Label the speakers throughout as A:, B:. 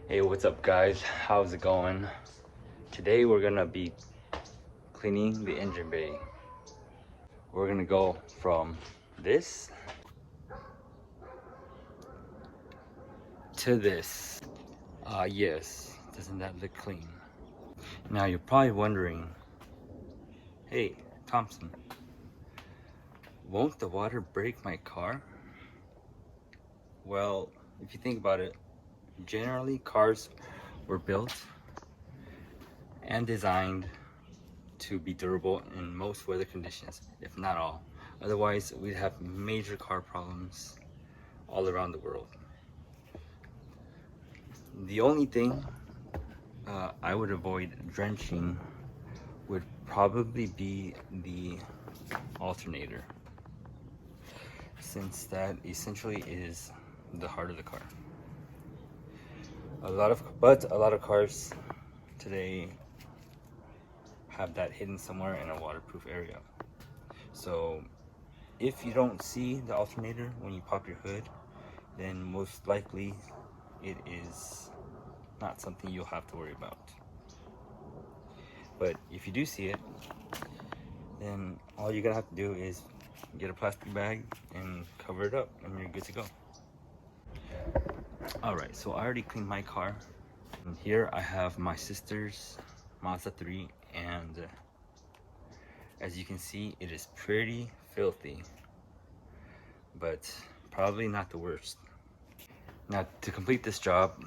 A: Hey, what's up guys? How's it going? Today we're gonna be cleaning the engine bay. We're gonna go from this to this. Yes, doesn't that look clean? Now you're probably wondering, hey Thompson, won't the water break my car? Well, if you think about it, generally cars were built and designed to be durable in most weather conditions, if not all. Otherwise, we'd have major car problems all around the world. The only thing I would avoid drenching would probably be the alternator, since that essentially is the heart of the car. A lot of cars today have that hidden somewhere in a waterproof area. So if you don't see the alternator when you pop your hood, then most likely it is not something you'll have to worry about. But if you do see it, then all you're gonna have to do is get a plastic bag and cover it up and you're good to go. Alright, so I already cleaned my car. And here I have my sister's Mazda 3, and as you can see, it is pretty filthy, but probably not the worst. Now, to complete this job,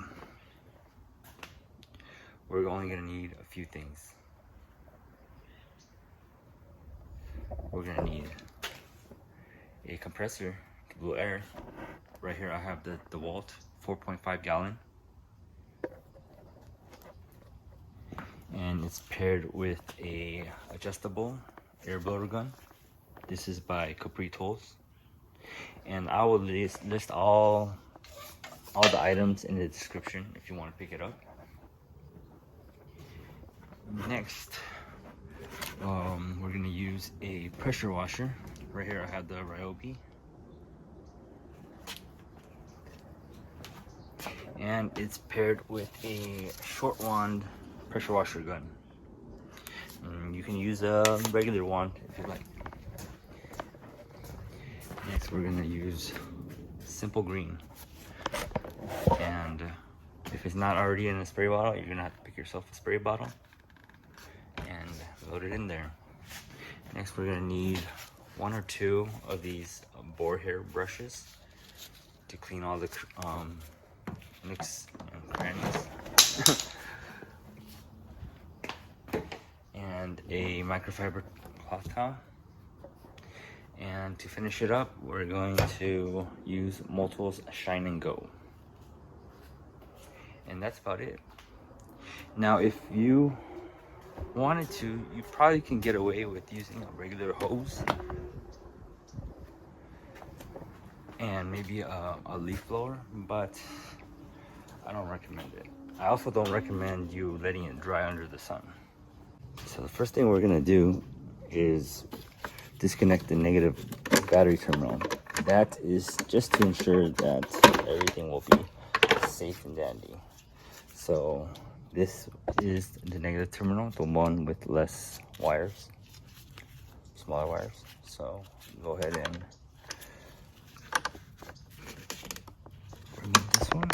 A: we're only gonna need a few things. We're gonna need a compressor to blow air. Right here I have the DeWalt 4.5 gallon. And it's paired with a adjustable air blower gun. This is by Capri Tools. And I will list all the items in the description if you want to pick it up. Next, we're gonna use a pressure washer. Right here I have the Ryobi. And it's paired with a short wand pressure washer gun. And you can use a regular wand if you like. Next, we're gonna use Simple Green. And if it's not already in a spray bottle, you're gonna have to pick yourself a spray bottle and load it in there. Next, we're gonna need 1 or 2 of these boar hair brushes to clean all the nooks and crannies. And a microfiber cloth towel. And to finish it up, we're going to use Multiple's Shine and Go. And that's about it. Now, if you wanted to, you probably can get away with using a regular hose and maybe a leaf blower, but I don't recommend it. I also don't recommend you letting it dry under the sun. So the first thing we're gonna do is disconnect the negative battery terminal. That is just to ensure that everything will be safe and dandy. So this is the negative terminal, the one with less wires, smaller wires. So go ahead and remove this one.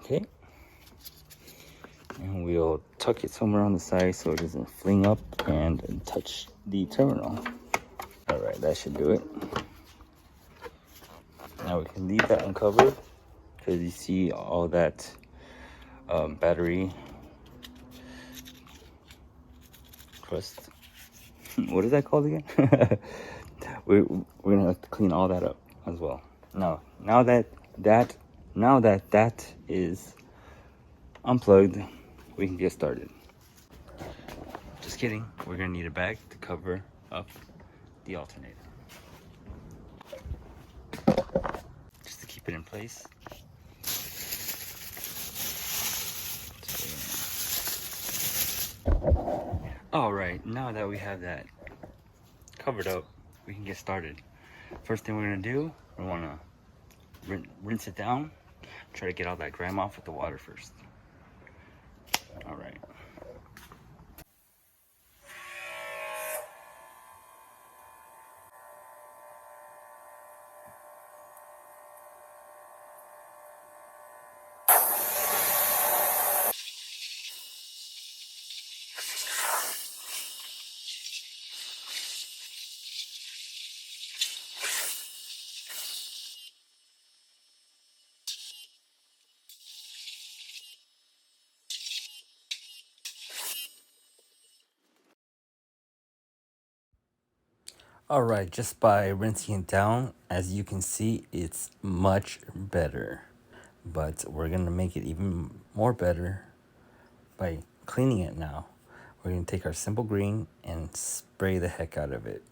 A: Okay, and we'll tuck it somewhere on the side so it doesn't fling up and touch the terminal. All right, that should do it. Now we can leave that uncovered because you see all that battery crust. What is that called again? we're gonna have to clean all that up as well. Now that that is unplugged, we can get started. Just kidding. We're gonna need a bag to cover up the alternator, just to keep it in place. Alright, now that we have that covered up, we can get started. First thing we're gonna do, we wanna rinse it down. Try to get all that grime off with the water first. Alright. Alright, just by rinsing it down, as you can see, it's much better. But we're gonna make it even more better by cleaning it now. We're gonna take our simple green and spray the heck out of it.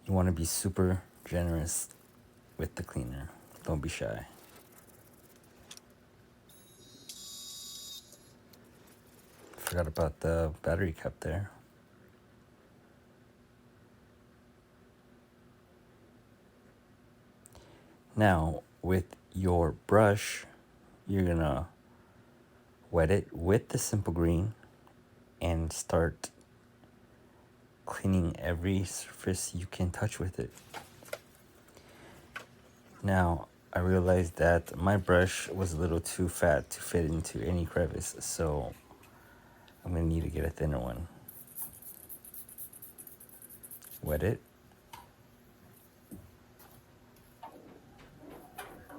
A: You wanna be super generous with the cleaner. Don't be shy. Forgot about the battery cup there. Now, with your brush, you're gonna wet it with the simple green and start cleaning every surface you can touch with it. Now, I realized that my brush was a little too fat to fit into any crevice, so I'm gonna need to get a thinner one. Wet it.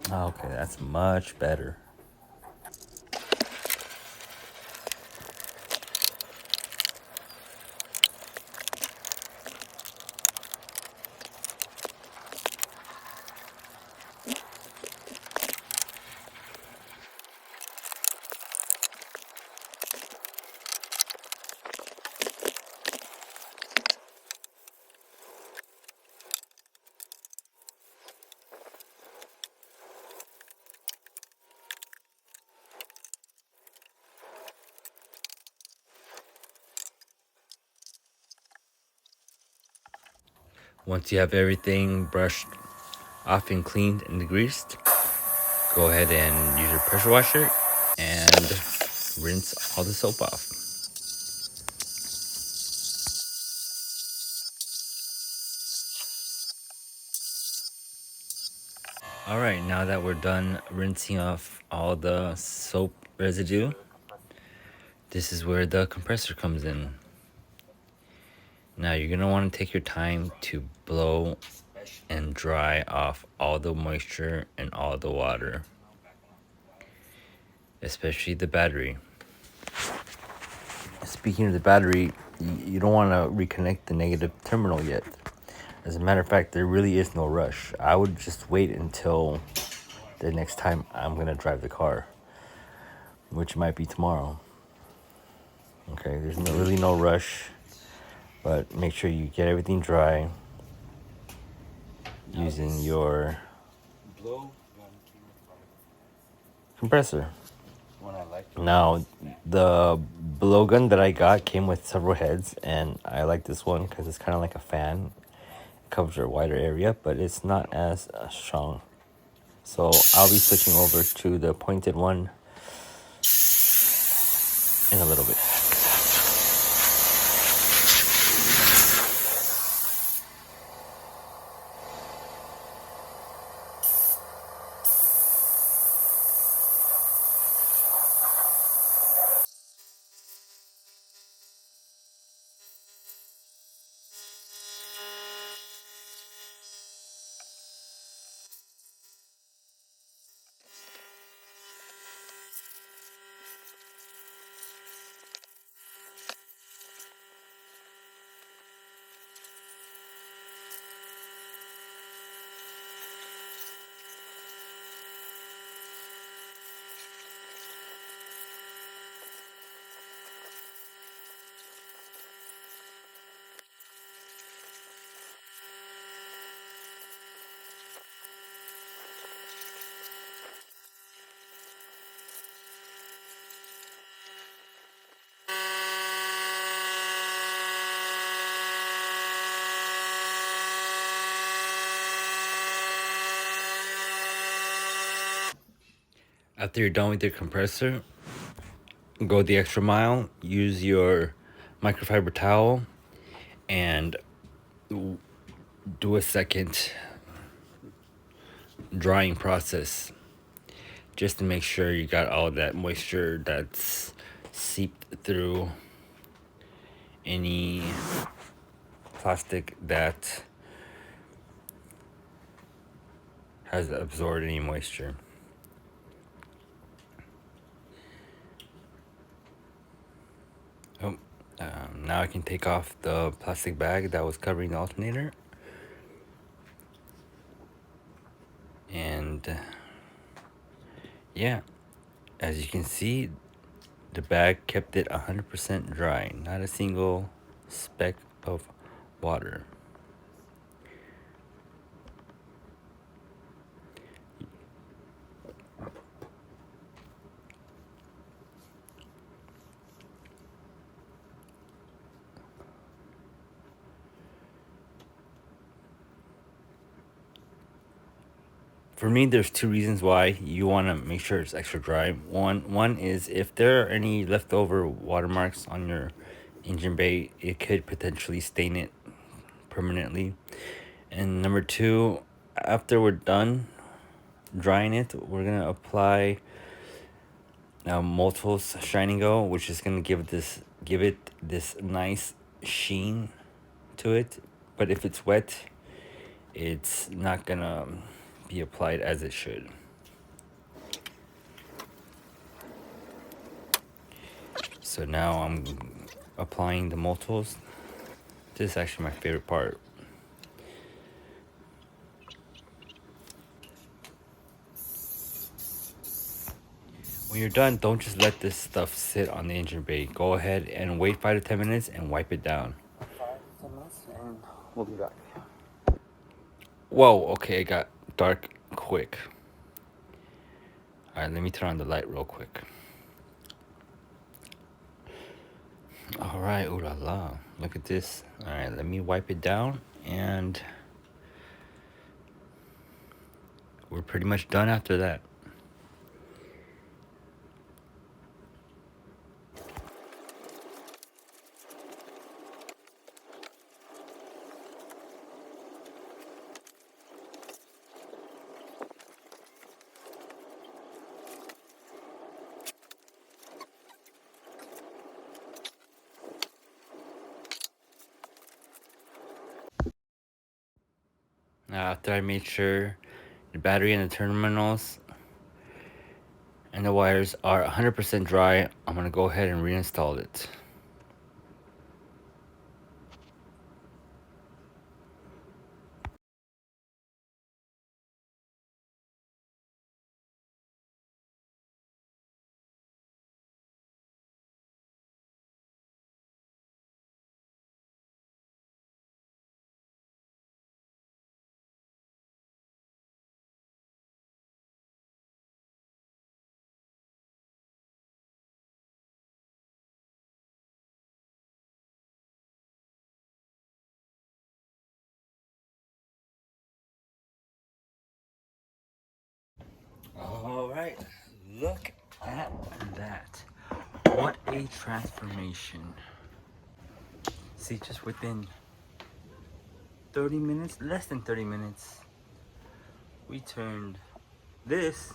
A: Okay, that's much better. Once you have everything brushed off and cleaned and degreased, go ahead and use your pressure washer and rinse all the soap off. Alright, now that we're done rinsing off all the soap residue, this is where the compressor comes in. Now you're going to want to take your time to blow and dry off all the moisture and all the water, especially the battery. Speaking of the battery, you don't want to reconnect the negative terminal yet. As a matter of fact, there really is no rush. I would just wait until the next time I'm going to drive the car, which might be tomorrow. Okay, there's really no rush, but make sure you get everything dry using your compressor. Now, the blowgun that I got came with several heads, and I like this one because it's kind of like a fan. It covers a wider area, but it's not as strong. So I'll be switching over to the pointed one in a little bit. After you're done with your compressor, go the extra mile, use your microfiber towel, and do a second drying process just to make sure you got all that moisture that's seeped through any plastic that has absorbed any moisture. Oh, now I can take off the plastic bag that was covering the alternator. And yeah, as you can see, the bag kept it 100% dry, not a single speck of water. For me, there's two reasons why you want to make sure it's extra dry. One is if there are any leftover watermarks on your engine bay, it could potentially stain it permanently. And number two, after we're done drying it, we're gonna apply Multiples Shine & Go, which is gonna give it this nice sheen to it. But if it's wet, it's not gonna be applied as it should. So now I'm applying the multiples. This is actually my favorite part. When you're done, don't just let this stuff sit on the engine bay. Go ahead and wait 5 to 10 minutes and wipe it down. 5 to 10 minutes and we'll be back. Whoa, okay, it got dark quick. Alright, let me turn on the light real quick. Alright, ooh la la. Look at this. Alright, let me wipe it down and we're pretty much done after that. Now, after I made sure the battery and the terminals and the wires are 100% dry, I'm gonna go ahead and reinstall it. All right, look at that. What a transformation. See, just within 30 minutes, less than 30 minutes, we turned this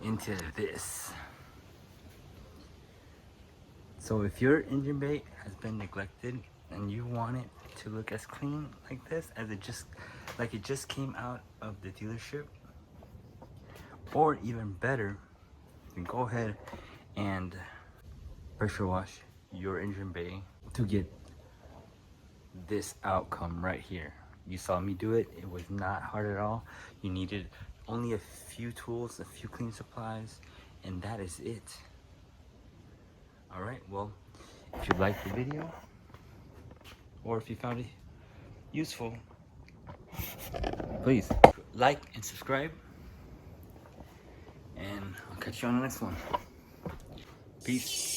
A: into this. So if your engine bay has been neglected and you want it to look as clean like this as it just came out of the dealership, or even better, you can go ahead and pressure wash your engine bay to get this outcome right here. You saw me do it. It was not hard at all. You needed only a few tools, a few clean supplies, and that is it. All right, well, if you liked the video or if you found it useful, please like and subscribe, and I'll catch you on the next one. Peace.